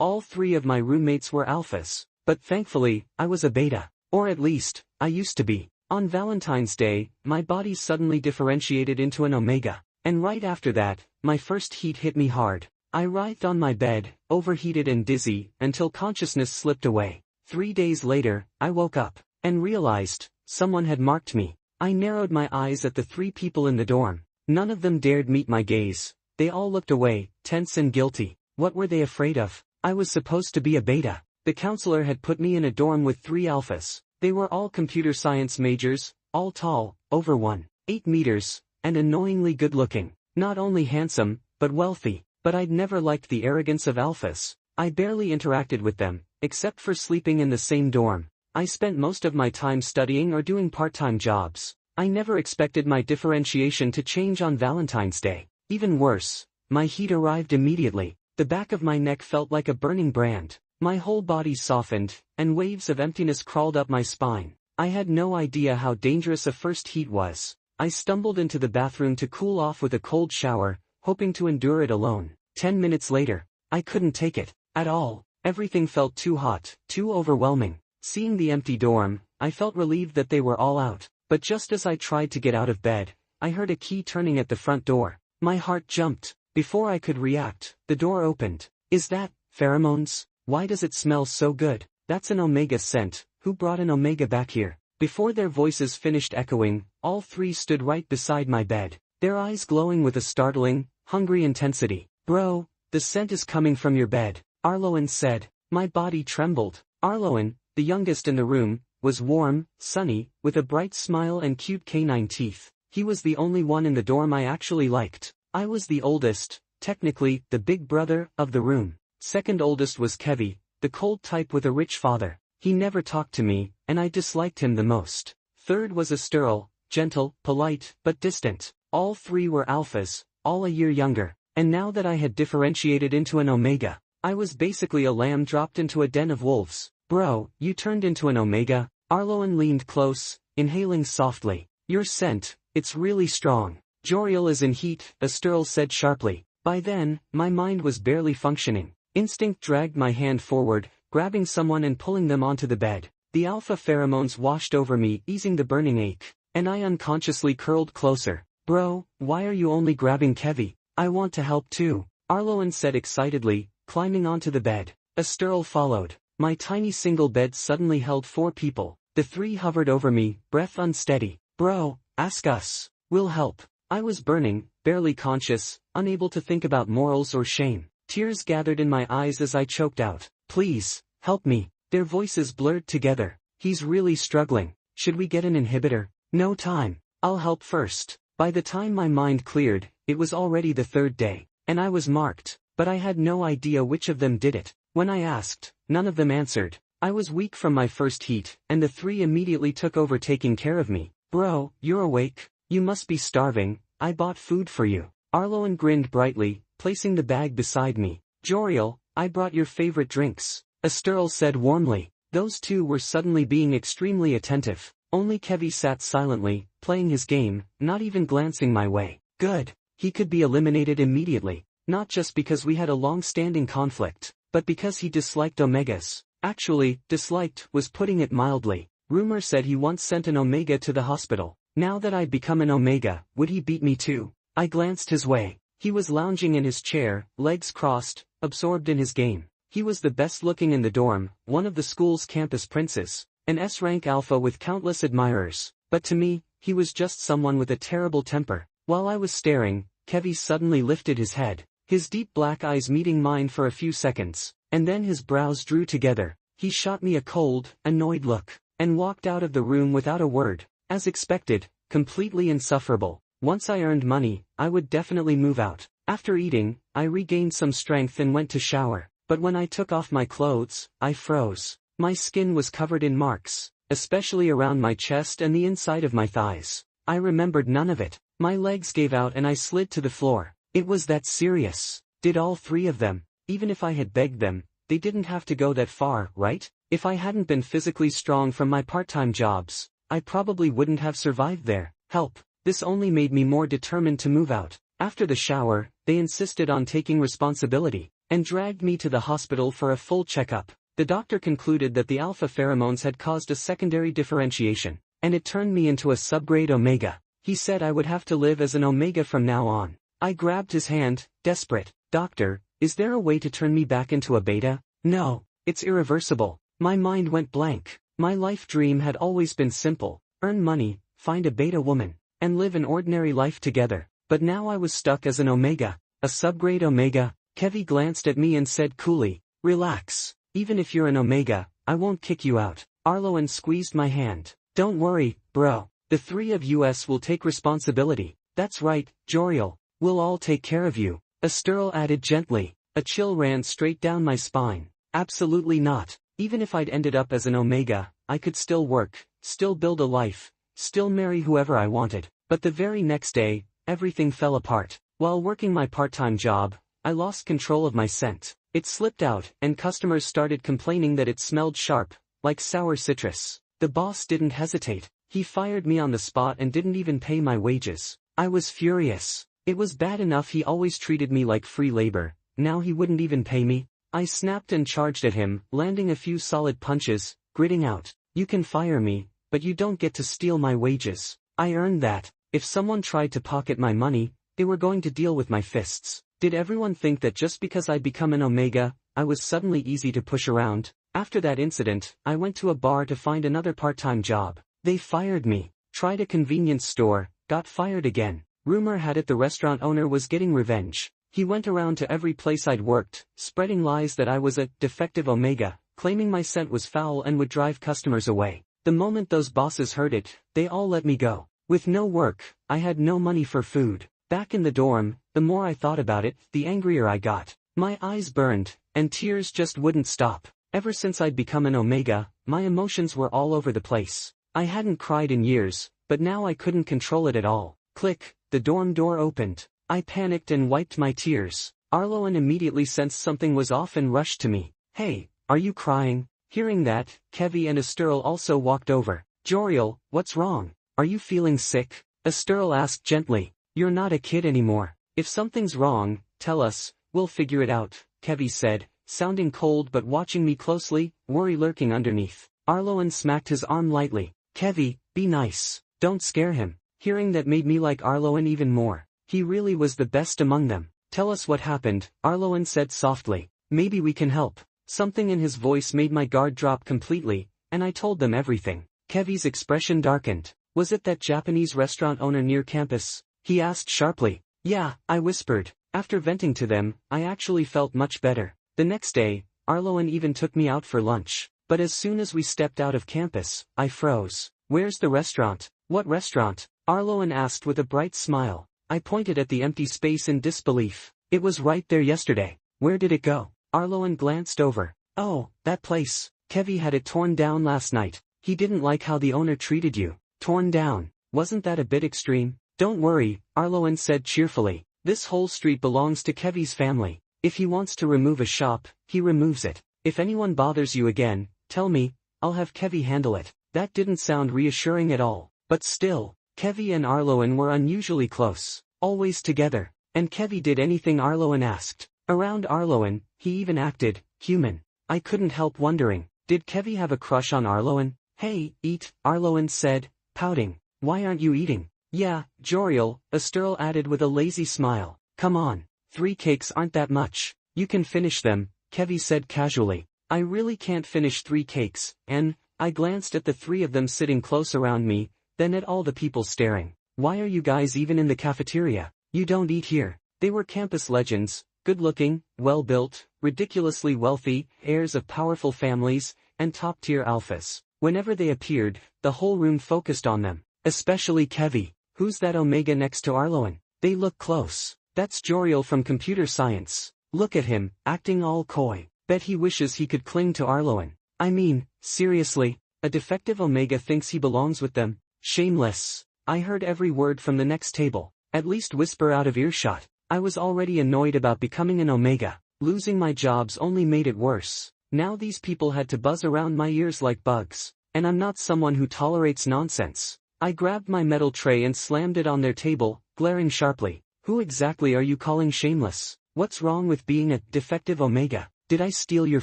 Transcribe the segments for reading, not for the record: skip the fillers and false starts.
All three of my roommates were alphas, but thankfully, I was a beta. Or at least, I used to be. On Valentine's Day, my body suddenly differentiated into an Omega. And right after that, my first heat hit me hard. I writhed on my bed, overheated and dizzy, until consciousness slipped away. 3 days later, I woke up, and realized, someone had marked me. I narrowed my eyes at the 3 people in the dorm. None of them dared meet my gaze. They all looked away, tense and guilty. What were they afraid of? I was supposed to be a beta. The counselor had put me in a dorm with 3 alphas. They were all computer science majors, all tall, over 1.8 meters, and annoyingly good-looking. Not only handsome, but wealthy. But I'd never liked the arrogance of alphas. I barely interacted with them, except for sleeping in the same dorm. I spent most of my time studying or doing part-time jobs. I never expected my differentiation to change on Valentine's Day. Even worse, my heat arrived immediately. The back of my neck felt like a burning brand. My whole body softened, and waves of emptiness crawled up my spine. I had no idea how dangerous a first heat was. I stumbled into the bathroom to cool off with a cold shower, hoping to endure it alone. 10 minutes later, I couldn't take it at all. Everything felt too hot, too overwhelming. Seeing the empty dorm, I felt relieved that they were all out. But just as I tried to get out of bed, I heard a key turning at the front door. My heart jumped. Before I could react, the door opened. Is that pheromones? Why does it smell so good? That's an Omega scent. Who brought an Omega back here? Before their voices finished echoing, all 3 stood right beside my bed, their eyes glowing with a startling, hungry intensity. Bro, the scent is coming from your bed, Arloen said. My body trembled. Arloen, the youngest in the room, was warm, sunny, with a bright smile and cute canine teeth. He was the only one in the dorm I actually liked. I was the oldest, technically, the big brother, of the room. Second oldest was Kevi, the cold type with a rich father. He never talked to me, and I disliked him the most. Third was Asterl, gentle, polite, but distant. All 3 were alphas, all a year younger. And now that I had differentiated into an Omega, I was basically a lamb dropped into a den of wolves. Bro, you turned into an Omega? Arloen leaned close, inhaling softly. Your scent, it's really strong. Joriell is in heat, Asterl said sharply. By then, my mind was barely functioning. Instinct dragged my hand forward, grabbing someone and pulling them onto the bed. The alpha pheromones washed over me, easing the burning ache, and I unconsciously curled closer. Bro, why are you only grabbing Kevi? I want to help too, Arloen said excitedly, climbing onto the bed. Asterl followed. My tiny single bed suddenly held 4 people. The 3 hovered over me, breath unsteady. Bro, ask us. We'll help. I was burning, barely conscious, unable to think about morals or shame. Tears gathered in my eyes as I choked out. Please, help me. Their voices blurred together. He's really struggling. Should we get an inhibitor? No time. I'll help first. By the time my mind cleared, it was already the 3rd day, and I was marked, but I had no idea which of them did it. When I asked, none of them answered. I was weak from my first heat, and the 3 immediately took over taking care of me. Bro, you're awake? You must be starving. I bought food for you. Arloen grinned brightly, placing the bag beside me. Joriell, I brought your favorite drinks, Asterl said warmly. Those 2 were suddenly being extremely attentive. Only Kevi sat silently, playing his game, not even glancing my way. Good. He could be eliminated immediately, not just because we had a long-standing conflict, but because he disliked Omegas. Actually, disliked was putting it mildly. Rumor said he once sent an Omega to the hospital. Now that I'd become an Omega, would he beat me too? I glanced his way. He was lounging in his chair, legs crossed, absorbed in his game. He was the best looking in the dorm, one of the school's campus princes, an S-rank alpha with countless admirers. But to me, he was just someone with a terrible temper. While I was staring, Kevi suddenly lifted his head, his deep black eyes meeting mine for a few seconds, and then his brows drew together. He shot me a cold, annoyed look, and walked out of the room without a word. As expected, completely insufferable. Once I earned money, I would definitely move out. After eating, I regained some strength and went to shower. But when I took off my clothes, I froze. My skin was covered in marks, especially around my chest and the inside of my thighs. I remembered none of it. My legs gave out and I slid to the floor. It was that serious. Did all 3 of them? Even if I had begged them, they didn't have to go that far, right? If I hadn't been physically strong from my part-time jobs, I probably wouldn't have survived their help. This only made me more determined to move out. After the shower, they insisted on taking responsibility, and dragged me to the hospital for a full checkup. The doctor concluded that the alpha pheromones had caused a secondary differentiation, and it turned me into a subgrade Omega. He said I would have to live as an Omega from now on. I grabbed his hand, desperate. Doctor, is there a way to turn me back into a beta? No, it's irreversible. My mind went blank. My life dream had always been simple: earn money, find a beta woman, and live an ordinary life together. But now I was stuck as an Omega, a subgrade Omega. Kevi glanced at me and said coolly, relax. Even if you're an Omega, I won't kick you out. Arloen squeezed my hand. Don't worry, bro. The three of us will take responsibility. That's right, Joriell. We'll all take care of you. Asterl added gently. A chill ran straight down my spine. Absolutely not. Even if I'd ended up as an Omega, I could still work, still build a life, still marry whoever I wanted. But the very next day, everything fell apart. While working my part-time job, I lost control of my scent. It slipped out, and customers started complaining that it smelled sharp, like sour citrus. The boss didn't hesitate. He fired me on the spot and didn't even pay my wages. I was furious. It was bad enough he always treated me like free labor. Now he wouldn't even pay me. I snapped and charged at him, landing a few solid punches, gritting out, "You can fire me, but you don't get to steal my wages. I earned that." If someone tried to pocket my money, they were going to deal with my fists. Did everyone think that just because I'd become an Omega, I was suddenly easy to push around? After that incident, I went to a bar to find another part-time job. They fired me. Tried a convenience store, got fired again. Rumor had it the restaurant owner was getting revenge. He went around to every place I'd worked, spreading lies that I was a defective Omega, claiming my scent was foul and would drive customers away. The moment those bosses heard it, they all let me go. With no work, I had no money for food. Back in the dorm, the more I thought about it, the angrier I got. My eyes burned, and tears just wouldn't stop. Ever since I'd become an Omega, my emotions were all over the place. I hadn't cried in years, but now I couldn't control it at all. Click, the dorm door opened. I panicked and wiped my tears. Arloen immediately sensed something was off and rushed to me. "Hey, are you crying?" Hearing that, Kevi and Asterl also walked over. "Joriell, what's wrong? Are you feeling sick?" Asterl asked gently. "You're not a kid anymore. If something's wrong, tell us, we'll figure it out," Kevi said, sounding cold but watching me closely, worry lurking underneath. Arloen smacked his arm lightly. "Kevi, be nice. Don't scare him." Hearing that made me like Arloen even more. He really was the best among them. "Tell us what happened," Arloen said softly. "Maybe we can help." Something in his voice made my guard drop completely, and I told them everything. Kevi's expression darkened. "Was it that Japanese restaurant owner near campus?" he asked sharply. "Yeah," I whispered. After venting to them, I actually felt much better. The next day, Arloen even took me out for lunch. But as soon as we stepped out of campus, I froze. "Where's the restaurant?" "What restaurant?" Arloen asked with a bright smile. I pointed at the empty space in disbelief. "It was right there yesterday. Where did it go?" Arloen glanced over. "Oh, that place. Kevi had it torn down last night. He didn't like how the owner treated you." "Torn down? Wasn't that a bit extreme?" "Don't worry," Arloen said cheerfully. "This whole street belongs to Kevi's family. If he wants to remove a shop, he removes it. If anyone bothers you again, tell me, I'll have Kevi handle it." That didn't sound reassuring at all. But still, Kevi and Arloen were unusually close, always together, and Kevi did anything Arloen asked. Around Arloen, he even acted human. I couldn't help wondering, did Kevi have a crush on Arloen? "Hey, eat," Arloen said, pouting. "Why aren't you eating?" "Yeah, Joriell," Asterl added with a lazy smile. "Come on, 3 cakes aren't that much. You can finish them," Kevi said casually. "I really can't finish 3 cakes, and..." I glanced at the 3 of them sitting close around me, then at all the people staring. "Why are you guys even in the cafeteria? You don't eat here." They were campus legends, good-looking, well-built, ridiculously wealthy, heirs of powerful families, and top-tier alphas. Whenever they appeared, the whole room focused on them. Especially Kevi. "Who's that Omega next to Arloen?" They look close. "That's Joriell from computer science. Look at him, acting all coy. Bet he wishes he could cling to Arloen. I mean, seriously, a defective Omega thinks he belongs with them? Shameless." I heard every word from the next table, at least whisper out of earshot. I was already annoyed about becoming an Omega. Losing my jobs only made it worse. Now these people had to buzz around my ears like bugs. And I'm not someone who tolerates nonsense. I grabbed my metal tray and slammed it on their table, glaring sharply. "Who exactly are you calling shameless?" What's wrong with being a defective Omega? Did I steal your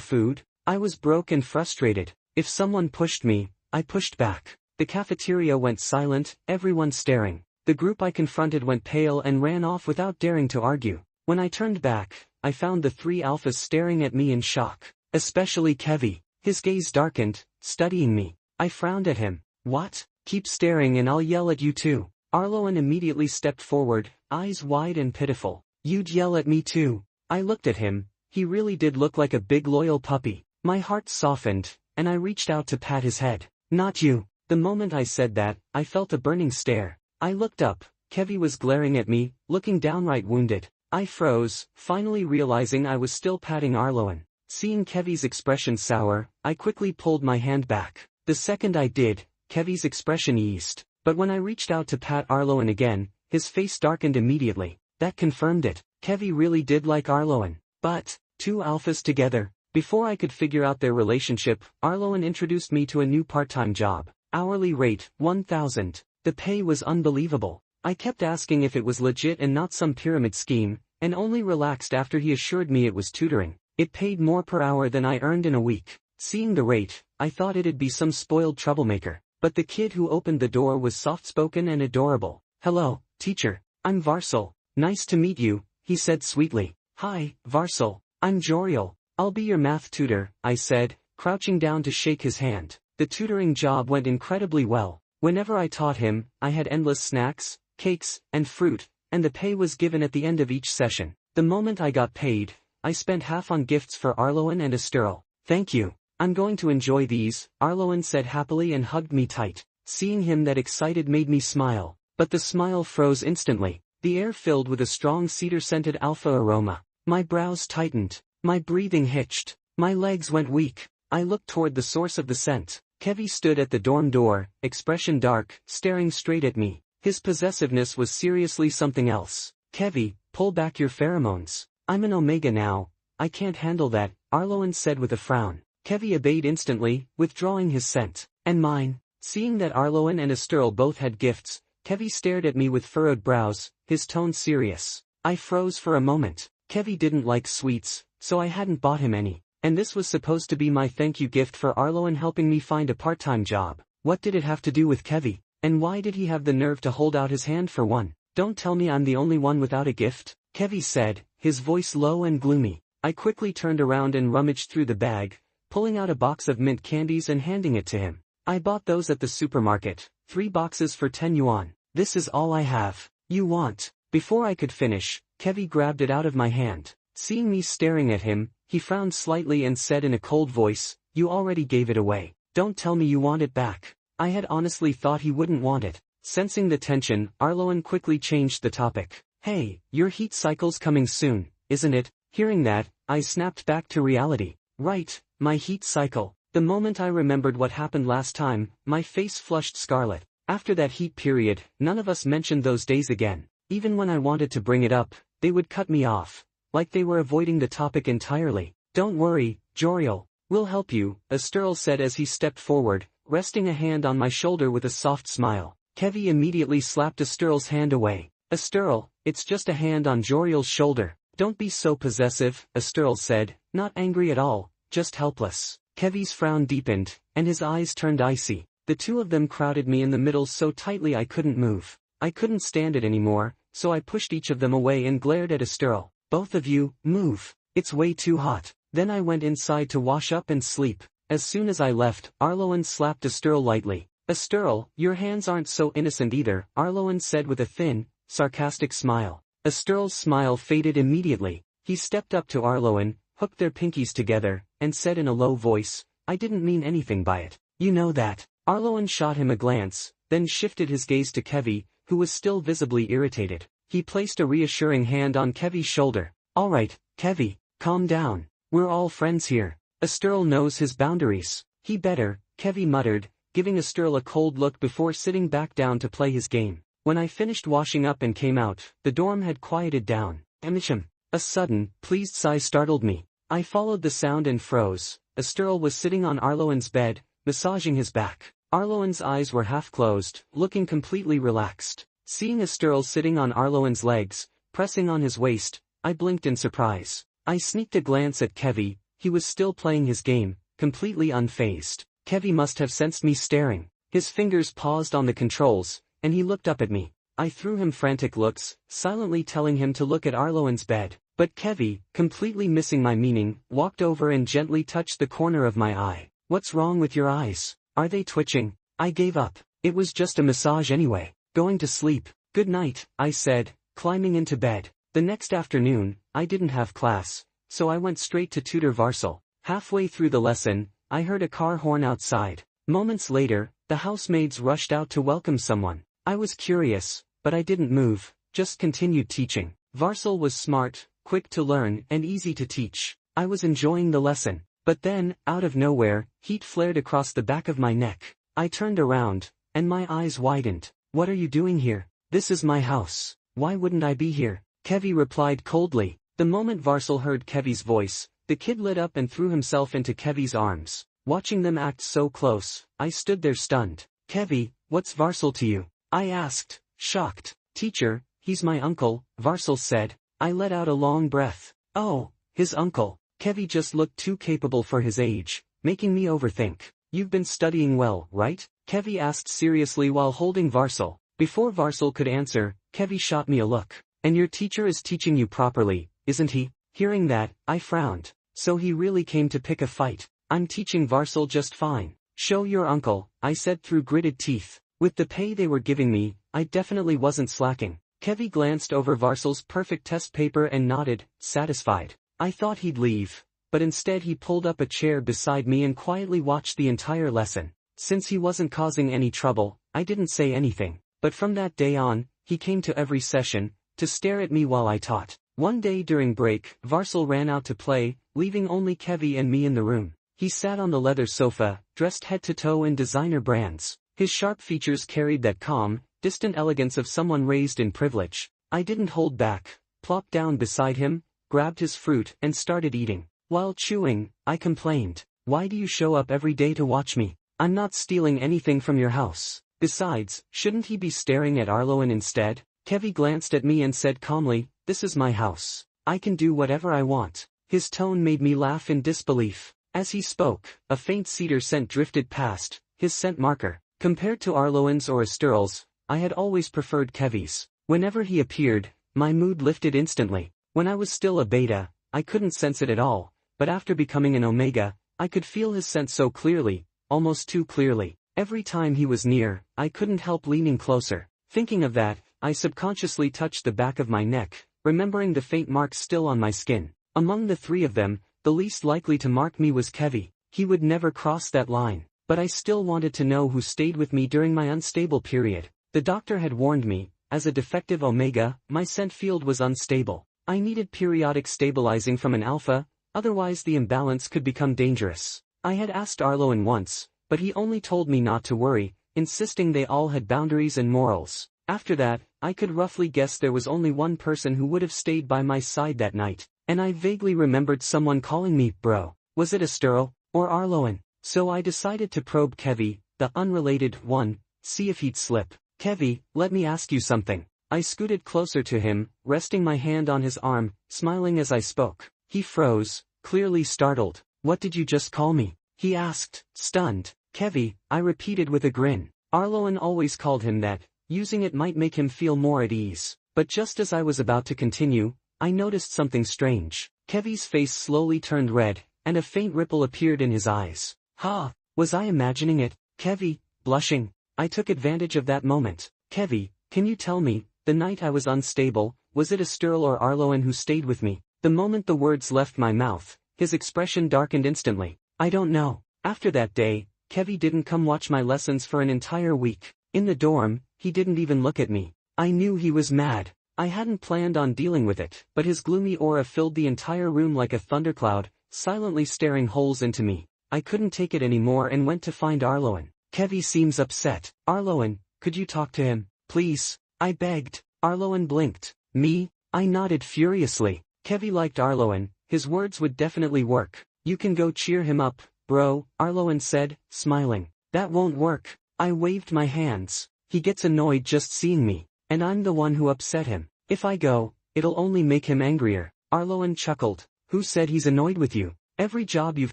food? I was broke and frustrated. If someone pushed me, I pushed back. The cafeteria went silent, everyone staring. The group I confronted went pale and ran off without daring to argue. When I turned back, I found the three alphas staring at me in shock. Especially Kevi. His gaze darkened, studying me. I frowned at him. What? Keep staring and I'll yell at you too. Arloen immediately stepped forward, eyes wide and pitiful. You'd yell at me too. I looked at him. He really did look like a big loyal puppy. My heart softened, and I reached out to pat his head. Not you. The moment I said that, I felt a burning stare. I looked up. Kevi was glaring at me, looking downright wounded. I froze, finally realizing I was still patting Arloen. Seeing Kevi's expression sour, I quickly pulled my hand back. The second I did, Kevi's expression eased. But when I reached out to pat Arloen again, his face darkened immediately. That confirmed it. Kevi really did like Arloen. But, two alphas together. Before I could figure out their relationship, Arloen introduced me to a new part-time job. Hourly rate, 1,000. The pay was unbelievable. I kept asking if it was legit and not some pyramid scheme, and only relaxed after he assured me it was tutoring. It paid more per hour than I earned in a week. Seeing the rate, I thought it'd be some spoiled troublemaker. But the kid who opened the door was soft-spoken and adorable. Hello, teacher. I'm Varsel. Nice to meet you, he said sweetly. Hi, Varsel. I'm Joriell. I'll be your math tutor, I said, crouching down to shake his hand. The tutoring job went incredibly well. Whenever I taught him, I had endless snacks, cakes, and fruit, and the pay was given at the end of each session. The moment I got paid, I spent half on gifts for Arloen and Asterl. Thank you. I'm going to enjoy these, Arloen said happily and hugged me tight. Seeing him that excited made me smile. But the smile froze instantly. The air filled with a strong cedar-scented alpha aroma. My brows tightened. My breathing hitched. My legs went weak. I looked toward the source of the scent. Kevi stood at the dorm door, expression dark, staring straight at me. His possessiveness was seriously something else. Kevi, pull back your pheromones. I'm an Omega now. I can't handle that, Arloen said with a frown. Kevi obeyed instantly, withdrawing his scent. And mine. Seeing that Arloen and Asterl both had gifts, Kevi stared at me with furrowed brows, his tone serious. I froze for a moment. Kevi didn't like sweets, so I hadn't bought him any. And this was supposed to be my thank you gift for Arloen helping me find a part-time job. What did it have to do with Kevi? And why did he have the nerve to hold out his hand for one? Don't tell me I'm the only one without a gift, Kevi said, his voice low and gloomy. I quickly turned around and rummaged through the bag, pulling out a box of mint candies and handing it to him. I bought those at the supermarket, 3 boxes for 10 yuan. This is all I have. You want? Before I could finish, Kevi grabbed it out of my hand. Seeing me staring at him, he frowned slightly and said in a cold voice, You already gave it away. Don't tell me you want it back. I had honestly thought he wouldn't want it. Sensing the tension, Arloen quickly changed the topic. Hey, your heat cycle's coming soon, isn't it? Hearing that, I snapped back to reality. Right, my heat cycle. The moment I remembered what happened last time, my face flushed scarlet. After that heat period, none of us mentioned those days again. Even when I wanted to bring it up, they would cut me off. Like they were avoiding the topic entirely. Don't worry, Joriell. We'll help you, Asterl said as he stepped forward, resting a hand on my shoulder with a soft smile. Kevi immediately slapped Asterl's hand away. Asterl, it's just a hand on Joriell's shoulder. Don't be so possessive, Asterl said, not angry at all, just helpless. Kevi's frown deepened, and his eyes turned icy. The two of them crowded me in the middle so tightly I couldn't move. I couldn't stand it anymore, so I pushed each of them away and glared at Asterl. Both of you, move. It's way too hot. Then I went inside to wash up and sleep. As soon as I left, Arloen slapped Asterl lightly. Asterl, your hands aren't so innocent either, Arloen said with a thin, sarcastic smile. Asterl's smile faded immediately. He stepped up to Arloen, hooked their pinkies together, and said in a low voice, I didn't mean anything by it. You know that. Arloen shot him a glance, then shifted his gaze to Kevi, who was still visibly irritated. He placed a reassuring hand on Kevi's shoulder. All right, Kevi, calm down. We're all friends here. Asterl knows his boundaries. He better, Kevi muttered, giving Asterl a cold look before sitting back down to play his game. When I finished washing up and came out, the dorm had quieted down. Emisham. A sudden, pleased sigh startled me. I followed the sound and froze. Asterl was sitting on Arloen's bed, massaging his back. Arloen's eyes were half closed, looking completely relaxed. Seeing Asterl sitting on Arloen's legs, pressing on his waist, I blinked in surprise. I sneaked a glance at Kevi. He was still playing his game, completely unfazed. Kevi must have sensed me staring. His fingers paused on the controls, and he looked up at me. I threw him frantic looks, silently telling him to look at Arloen's bed. But Kevi, completely missing my meaning, walked over and gently touched the corner of my eye. "What's wrong with your eyes? Are they twitching?" I gave up. It was just a massage anyway. Going to sleep. "Good night," I said, climbing into bed. The next afternoon, I didn't have class, so I went straight to tutor Varsel. Halfway through the lesson, I heard a car horn outside. Moments later, the housemaids rushed out to welcome someone. I was curious, but I didn't move, just continued teaching. Varsel was smart, quick to learn, and easy to teach. I was enjoying the lesson. But then, out of nowhere, heat flared across the back of my neck. I turned around, and my eyes widened. "What are you doing here? This is my house. Why wouldn't I be here?" Kevi replied coldly. The moment Varsel heard Kevi's voice, the kid lit up and threw himself into Kevi's arms. Watching them act so close, I stood there stunned. "Kevi, what's Varsel to you?" I asked, shocked. "Teacher, he's my uncle," Varsel said. I let out a long breath. "Oh, his uncle." Kevi just looked too capable for his age, making me overthink. "You've been studying well, right?" Kevi asked seriously while holding Varsel. Before Varsel could answer, Kevi shot me a look. "And your teacher is teaching you properly, isn't he?" Hearing that, I frowned. So he really came to pick a fight. "I'm teaching Varsel just fine." "Show your uncle," I said through gritted teeth. With the pay they were giving me, I definitely wasn't slacking. Kevi glanced over Varsel's perfect test paper and nodded, satisfied. I thought he'd leave, but instead he pulled up a chair beside me and quietly watched the entire lesson. Since he wasn't causing any trouble, I didn't say anything. But from that day on, he came to every session, to stare at me while I taught. One day during break, Varsel ran out to play, leaving only Kevi and me in the room. He sat on the leather sofa, dressed head to toe in designer brands. His sharp features carried that calm, distant elegance of someone raised in privilege. I didn't hold back, plopped down beside him, grabbed his fruit, and started eating. While chewing, I complained. "Why do you show up every day to watch me? I'm not stealing anything from your house. Besides, shouldn't he be staring at Arloen instead?" Kevi glanced at me and said calmly, "This is my house. I can do whatever I want." His tone made me laugh in disbelief. As he spoke, a faint cedar scent drifted past, his scent marker. Compared to Arloen's or Asterl's, I had always preferred Kevi's. Whenever he appeared, my mood lifted instantly. When I was still a beta, I couldn't sense it at all, but after becoming an Omega, I could feel his scent so clearly, almost too clearly. Every time he was near, I couldn't help leaning closer. Thinking of that, I subconsciously touched the back of my neck, remembering the faint marks still on my skin. Among the three of them, the least likely to mark me was Kevi. He would never cross that line, but I still wanted to know who stayed with me during my unstable period. The doctor had warned me, as a defective Omega, my scent field was unstable. I needed periodic stabilizing from an alpha, otherwise the imbalance could become dangerous. I had asked Arloen once, but he only told me not to worry, insisting they all had boundaries and morals. After that, I could roughly guess there was only one person who would have stayed by my side that night, and I vaguely remembered someone calling me bro. Was it Asterl, or Arloen? So I decided to probe Kevi, the unrelated one, see if he'd slip. "Kevi, let me ask you something." I scooted closer to him, resting my hand on his arm, smiling as I spoke. He froze, clearly startled. "What did you just call me?" he asked, stunned. "Kevi," I repeated with a grin. Arloen always called him that, using it might make him feel more at ease. But just as I was about to continue, I noticed something strange. Kevi's face slowly turned red, and a faint ripple appeared in his eyes. Ha! Was I imagining it? Kevi, blushing. I took advantage of that moment. "Kevi, can you tell me, the night I was unstable, was it Asterl or Arloen who stayed with me?" The moment the words left my mouth, his expression darkened instantly. "I don't know." After that day, Kevi didn't come watch my lessons for an entire week. In the dorm, he didn't even look at me. I knew he was mad. I hadn't planned on dealing with it, but his gloomy aura filled the entire room like a thundercloud, silently staring holes into me. I couldn't take it anymore and went to find Arloen. "Kevi seems upset. Arloen, could you talk to him, please?" I begged. Arloen blinked. "Me?" I nodded furiously. Kevi liked Arloen, his words would definitely work. "You can go cheer him up, bro," Arloen said, smiling. "That won't work." I waved my hands. "He gets annoyed just seeing me, and I'm the one who upset him. If I go, it'll only make him angrier. Arloen chuckled. Who said he's annoyed with you? Every job you've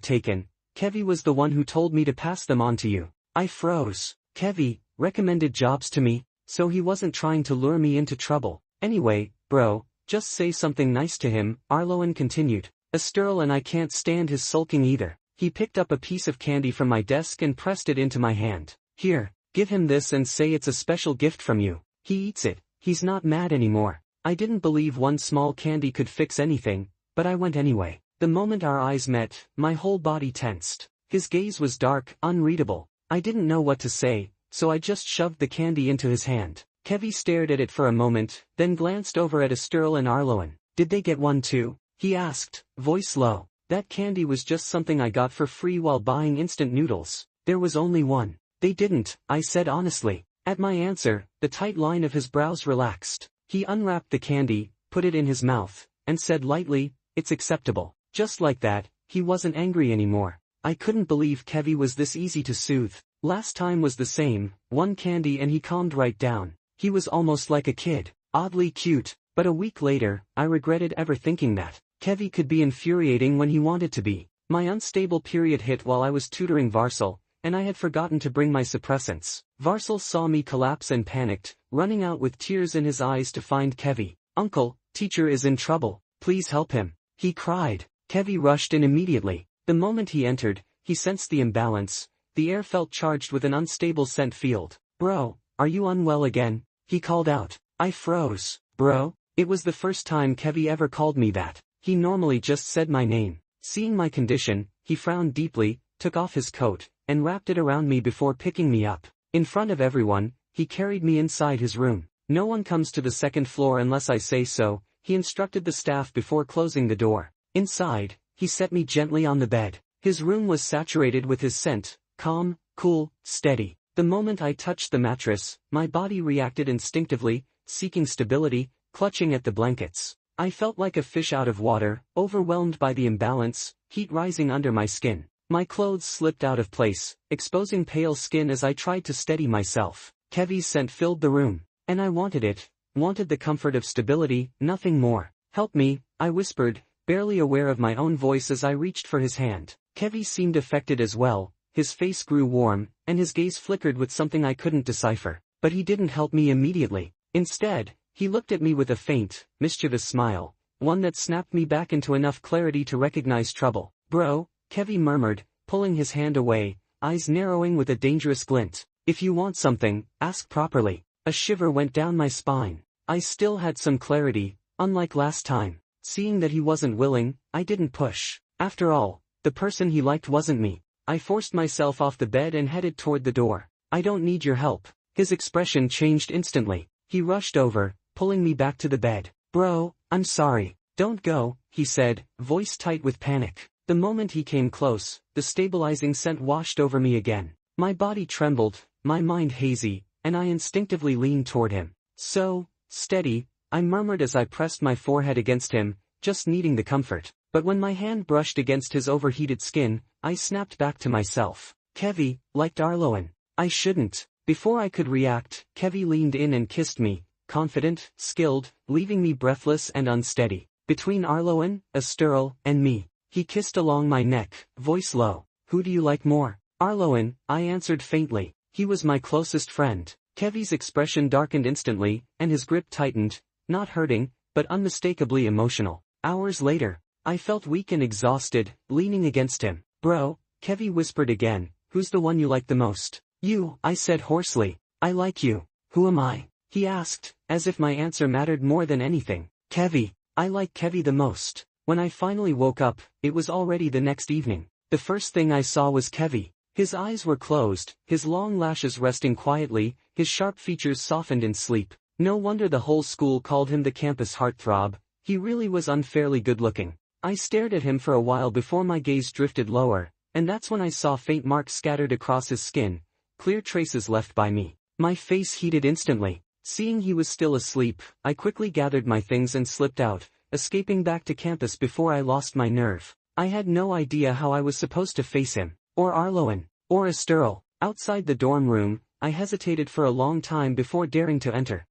taken, Kevi was the one who told me to pass them on to you. I froze. Kevi recommended jobs to me, so he wasn't trying to lure me into trouble. Anyway, bro, just say something nice to him, Arloen continued. Asterl and I can't stand his sulking either. He picked up a piece of candy from my desk and pressed it into my hand. Here, give him this and say it's a special gift from you. He eats it, he's not mad anymore. I didn't believe one small candy could fix anything, but I went anyway. The moment our eyes met, my whole body tensed. His gaze was dark, unreadable. I didn't know what to say, so I just shoved the candy into his hand. Kevi stared at it for a moment, then glanced over at Asterl and Arloen. Did they get one too? He asked, voice low. That candy was just something I got for free while buying instant noodles. There was only one. They didn't, I said honestly. At my answer, the tight line of his brows relaxed. He unwrapped the candy, put it in his mouth, and said lightly, it's acceptable. Just like that, he wasn't angry anymore. I couldn't believe Kevi was this easy to soothe. Last time was the same, one candy and he calmed right down. He was almost like a kid, oddly cute, but a week later, I regretted ever thinking that. Kevi could be infuriating when he wanted to be. My unstable period hit while I was tutoring Varsel, and I had forgotten to bring my suppressants. Varsel saw me collapse and panicked, running out with tears in his eyes to find Kevi. Uncle, teacher is in trouble, please help him, he cried. Kevi rushed in immediately. The moment he entered, he sensed the imbalance. The air felt charged with an unstable scent field. Bro, are you unwell again? He called out. I froze. Bro? It was the first time Kevi ever called me that. He normally just said my name. Seeing my condition, he frowned deeply, took off his coat, and wrapped it around me before picking me up. In front of everyone, he carried me inside his room. No one comes to the second floor unless I say so, he instructed the staff before closing the door. Inside, he set me gently on the bed. His room was saturated with his scent, calm, cool, steady. The moment I touched the mattress, my body reacted instinctively, seeking stability, clutching at the blankets. I felt like a fish out of water, overwhelmed by the imbalance, heat rising under my skin. My clothes slipped out of place, exposing pale skin as I tried to steady myself. Kevi's scent filled the room, and I wanted it, wanted the comfort of stability, nothing more. Help me, I whispered, barely aware of my own voice as I reached for his hand. Kevi seemed affected as well, his face grew warm, and his gaze flickered with something I couldn't decipher. But he didn't help me immediately. Instead, he looked at me with a faint, mischievous smile, one that snapped me back into enough clarity to recognize trouble. Bro, Kevi murmured, pulling his hand away, eyes narrowing with a dangerous glint. If you want something, ask properly. A shiver went down my spine. I still had some clarity, unlike last time. Seeing that he wasn't willing, I didn't push. After all, the person he liked wasn't me. I forced myself off the bed and headed toward the door. I don't need your help. His expression changed instantly. He rushed over, pulling me back to the bed. Bro, I'm sorry. Don't go, he said, voice tight with panic. The moment he came close, the stabilizing scent washed over me again. My body trembled, my mind hazy, and I instinctively leaned toward him. So, steady, I murmured as I pressed my forehead against him, just needing the comfort. But when my hand brushed against his overheated skin, I snapped back to myself. Kevi, liked Arloen. I shouldn't. Before I could react, Kevi leaned in and kissed me, confident, skilled, leaving me breathless and unsteady. Between Arloen, Asterl, and me, he kissed along my neck, voice low. Who do you like more? Arloen, I answered faintly. He was my closest friend. Kevi's expression darkened instantly, and his grip tightened, not hurting, but unmistakably emotional. Hours later, I felt weak and exhausted, leaning against him. Bro, Kevi whispered again, who's the one you like the most? You, I said hoarsely. I like you. Who am I? He asked, as if my answer mattered more than anything. Kevi. I like Kevi the most. When I finally woke up, it was already the next evening. The first thing I saw was Kevi. His eyes were closed, his long lashes resting quietly, his sharp features softened in sleep. No wonder the whole school called him the campus heartthrob. He really was unfairly good-looking. I stared at him for a while before my gaze drifted lower, and that's when I saw faint marks scattered across his skin, clear traces left by me. My face heated instantly. Seeing he was still asleep, I quickly gathered my things and slipped out, escaping back to campus before I lost my nerve. I had no idea how I was supposed to face him, or Arloen, or Asterl. Outside the dorm room, I hesitated for a long time before daring to enter.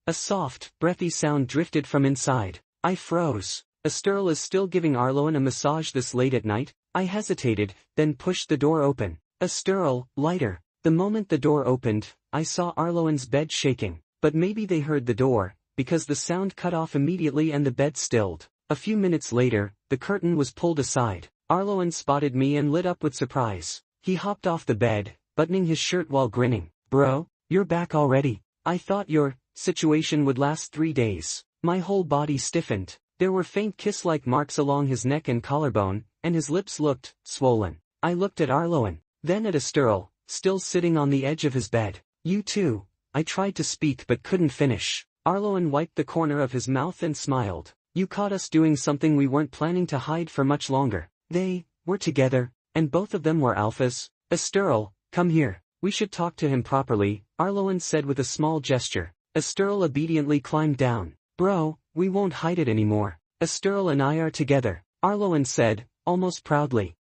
A soft, breathy sound drifted from inside. I froze. Asterl is still giving Arloen a massage this late at night? I hesitated, then pushed the door open. Asterl, lighter. The moment the door opened, I saw Arloen's bed shaking. But maybe they heard the door, because the sound cut off immediately and the bed stilled. A few minutes later, the curtain was pulled aside. Arloen spotted me and lit up with surprise. He hopped off the bed, buttoning his shirt while grinning. Bro, you're back already. I thought your situation would last 3 days. My whole body stiffened. There were faint kiss-like marks along his neck and collarbone, and his lips looked swollen. I looked at Arloen, then at Asterl, still sitting on the edge of his bed. You too. I tried to speak but couldn't finish. Arloen wiped the corner of his mouth and smiled. You caught us doing something we weren't planning to hide for much longer. They were together, and both of them were alphas. Asterl, come here. We should talk to him properly, Arloen said with a small gesture. Asterl obediently climbed down. Bro, we won't hide it anymore. Asterl and I are together, Arloen said, almost proudly.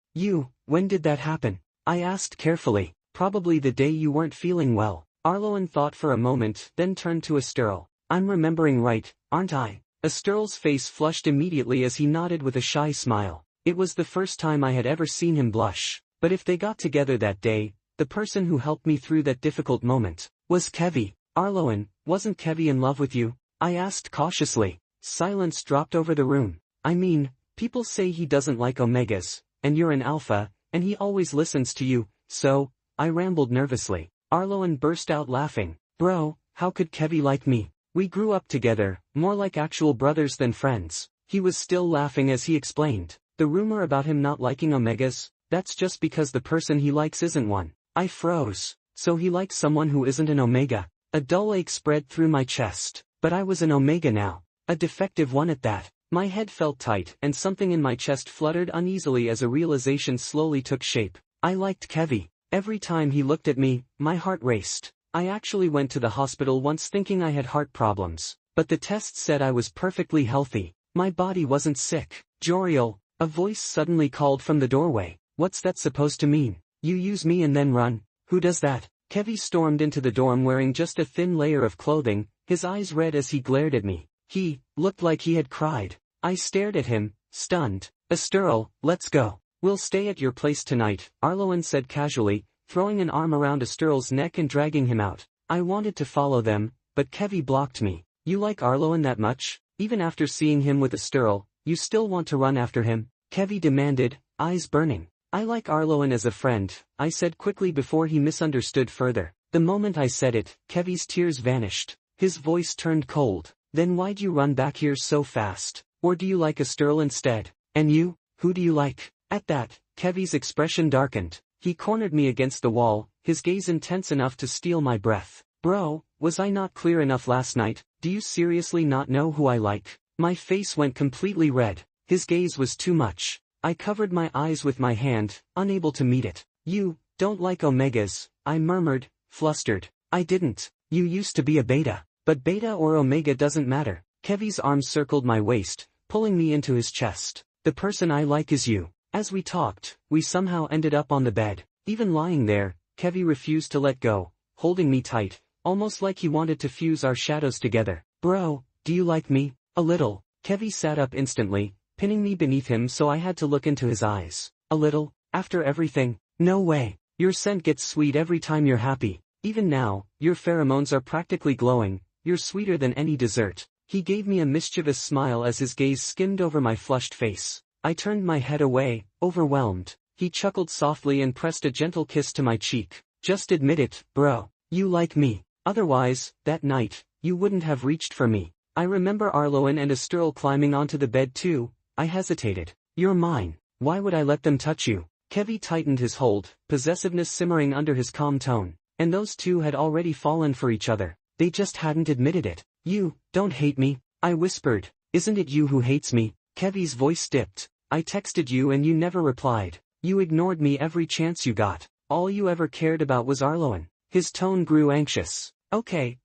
When did that happen? I asked carefully. Probably the day you weren't feeling well. Arloen thought for a moment, then turned to Asterl. I'm remembering right, aren't I? Asterl's face flushed immediately as he nodded with a shy smile. It was the first time I had ever seen him blush. But if they got together that day, the person who helped me through that difficult moment was Kevi. Arloen, wasn't Kevi in love with you? I asked cautiously. Silence dropped over the room. I mean, people say he doesn't like Omegas, and you're an alpha, and he always listens to you, so, I rambled nervously. Arloen burst out laughing. Bro, how could Kevi like me? We grew up together, more like actual brothers than friends. He was still laughing as he explained. The rumor about him not liking Omegas, that's just because the person he likes isn't one. I froze. So he likes someone who isn't an Omega. A dull ache spread through my chest. But I was an Omega now. A defective one at that. My head felt tight and something in my chest fluttered uneasily as a realization slowly took shape. I liked Kevi. Every time he looked at me, my heart raced. I actually went to the hospital once thinking I had heart problems. But the tests said I was perfectly healthy. My body wasn't sick. Joriell, a voice suddenly called from the doorway. What's that supposed to mean? You use me and then run? Who does that? Kevi stormed into the dorm wearing just a thin layer of clothing, his eyes red as he glared at me. He looked like he had cried. I stared at him, stunned. Asterl, let's go. We'll stay at your place tonight, Arloen said casually, throwing an arm around Asterl's neck and dragging him out. I wanted to follow them, but Kevi blocked me. You like Arloen that much? Even after seeing him with Asterl, you still want to run after him? Kevi demanded, eyes burning. I like Arloen as a friend, I said quickly before he misunderstood further. The moment I said it, Kevi's tears vanished. His voice turned cold. Then why'd you run back here so fast? Or do you like Asterl instead? And you, who do you like? At that, Kevi's expression darkened. He cornered me against the wall, his gaze intense enough to steal my breath. Bro, was I not clear enough last night? Do you seriously not know who I like? My face went completely red. His gaze was too much. I covered my eyes with my hand, unable to meet it. You don't like Omegas, I murmured, flustered. I didn't. You used to be a beta. But beta or Omega doesn't matter. Kevi's arms circled my waist, pulling me into his chest. The person I like is you. As we talked, we somehow ended up on the bed. Even lying there, Kevi refused to let go, holding me tight, almost like he wanted to fuse our shadows together. Bro, do you like me? A little. Kevi sat up instantly, pinning me beneath him so I had to look into his eyes. A little? After everything? No way. Your scent gets sweet every time you're happy. Even now, your pheromones are practically glowing. You're sweeter than any dessert. He gave me a mischievous smile as his gaze skimmed over my flushed face. I turned my head away, overwhelmed. He chuckled softly and pressed a gentle kiss to my cheek. Just admit it, bro. You like me. Otherwise, that night, you wouldn't have reached for me. I remember Arloen and Asterl climbing onto the bed too. I hesitated. You're mine. Why would I let them touch you? Kevi tightened his hold, possessiveness simmering under his calm tone. And those two had already fallen for each other. They just hadn't admitted it. You don't hate me, I whispered. Isn't it you who hates me? Kevi's voice dipped. I texted you and you never replied. You ignored me every chance you got. All you ever cared about was Arloen. His tone grew anxious. Okay,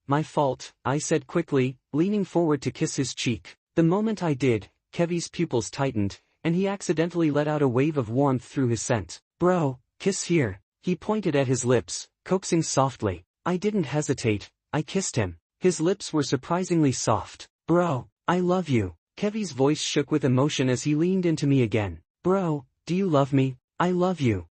my fault, I said quickly, leaning forward to kiss his cheek. The moment I did, Kevi's pupils tightened, and he accidentally let out a wave of warmth through his scent. Bro, kiss here. He pointed at his lips, coaxing softly. I didn't hesitate, I kissed him. His lips were surprisingly soft. Bro, I love you. Kevi's voice shook with emotion as he leaned into me again. Bro, do you love me? I love you.